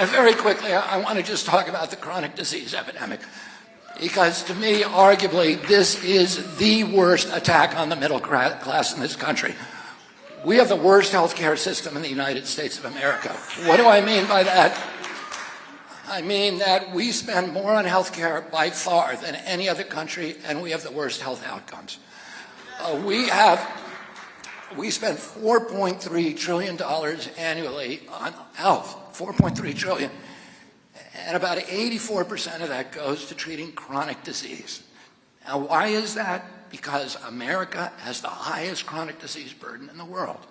Very quickly, I want to just talk about the chronic disease epidemic, because to me, arguably, this is the worst attack on the middle class in this country. We have the worst healthcare system in the United States of America. What do I mean by that? I mean that we spend more on healthcare by far than any other country, and we have the worst health outcomes. We spend $4.3 trillion annually on health, $4.3 trillion, and about 84% of that goes to treating chronic disease. Now, why is that? Because America has the highest chronic disease burden in the world,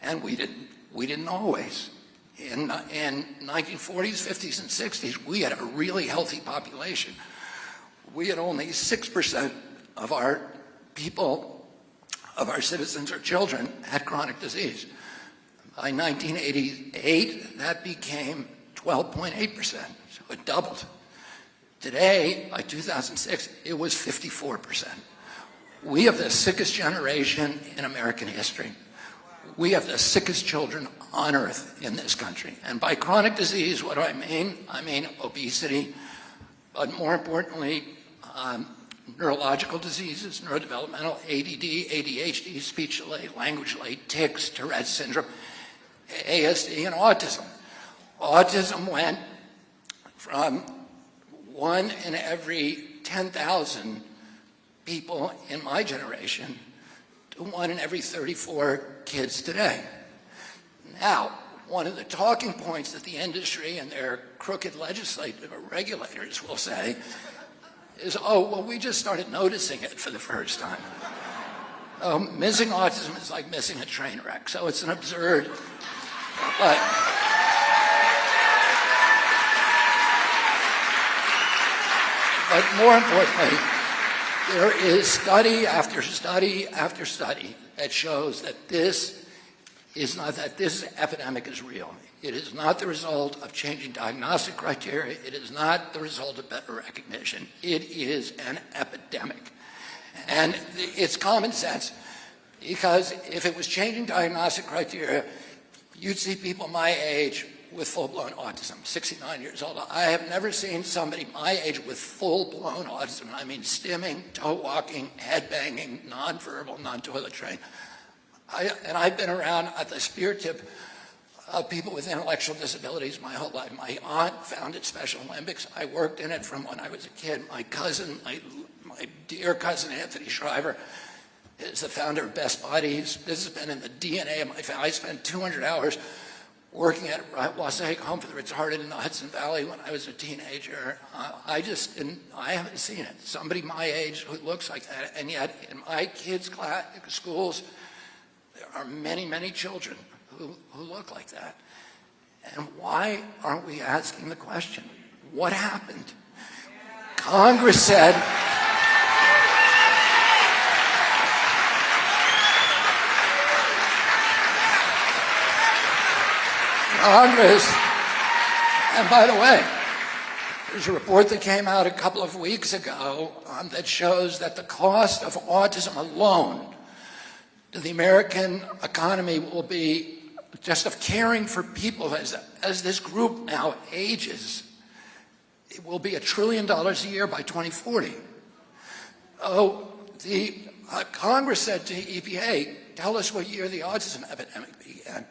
and we didn't always. In 1940s, 50s, and 60s, we had a really healthy population. We had only 6% of our people, of our citizens or children, had chronic disease. By 1988, that became 12.8%, so it doubled. Today, by 2006, it was 54%. We have the sickest generation in American history. We have the sickest children on earth in this country. And by chronic disease, what do I mean? I mean obesity, but more importantly, neurological diseases, neurodevelopmental, ADD, ADHD, speech delay, language delay, tics, Tourette's syndrome, ASD, and autism. Autism went from 1 in every 10,000 people in my generation to 1 in every 34 kids today. Now, one of the talking points that the industry and their crooked legislative or regulators will say is, oh, well, we just started noticing it for the first time. Missing autism is like missing a train wreck, so it's an absurd, but more importantly, there is study after study after study that shows that this epidemic is real. It is not the result of changing diagnostic criteria. It is not the result of better recognition. It is an epidemic. And it's common sense, because if it was changing diagnostic criteria, you'd see people my age with full-blown autism, 69 years old. I have never seen somebody my age with full-blown autism. I mean stimming, toe walking, head banging, non-verbal, non-toilet trained. And I've been around at the spear tip of people with intellectual disabilities my whole life. My aunt founded Special Olympics. I worked in it from when I was a kid. My cousin, my dear cousin Anthony Shriver, is the founder of Best Buddies. This has been in the DNA of my family. I spent 200 hours working at Wassahick Home for the Retarded in the Hudson Valley when I was a teenager. I haven't seen it. Somebody my age who looks like that, and yet in my kids' schools, there are many, many children who look like that. And why aren't we asking the question, what happened? Congress said, and by the way, there's a report that came out a couple of weeks ago that shows that the cost of autism alone to the American economy will be, just of caring for people as this group now ages, it will be $1 trillion a year by 2040. The Congress said to EPA, tell us what year the autism epidemic began.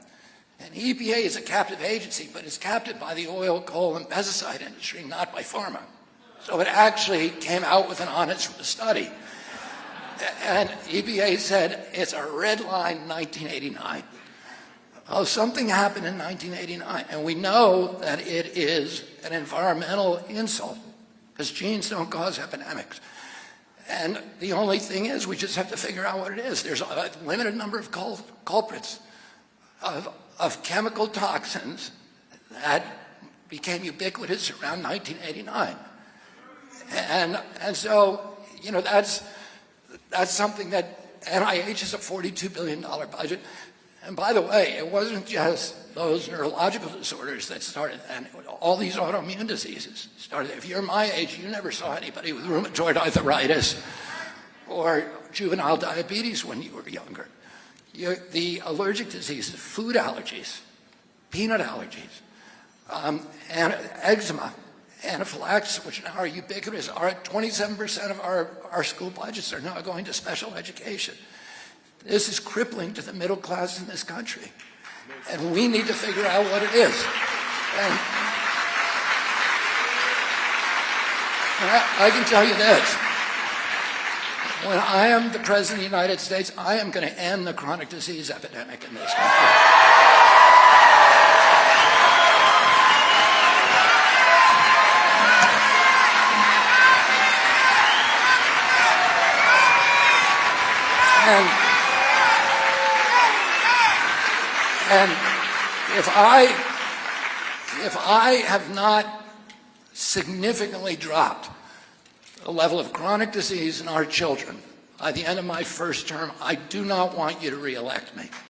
And EPA is a captive agency, but it's captive by the oil, coal, and pesticide industry, not by pharma. So it actually came out with an honest study. And EPA said it's a red line 1989. Oh, something happened in 1989, and we know that it is an environmental insult, because genes don't cause epidemics. And the only thing is, we just have to figure out what it is. There's a limited number of culprits of chemical toxins that became ubiquitous around 1989. And so, you know, that's something that NIH is a $42 billion budget. And by the way, it wasn't just those neurological disorders that started, and all these autoimmune diseases started. If you're my age, you never saw anybody with rheumatoid arthritis or juvenile diabetes when you were younger. The allergic diseases, food allergies, peanut allergies, and eczema, anaphylaxis, which now are ubiquitous, are 27% of our school budgets are now going to special education. This is crippling to the middle class in this country. And we need to figure out what it is. And I can tell you this. When I am the President of the United States, I am going to end the chronic disease epidemic in this country. And if I have not significantly dropped the level of chronic disease in our children by the end of my first term, I do not want you to reelect me.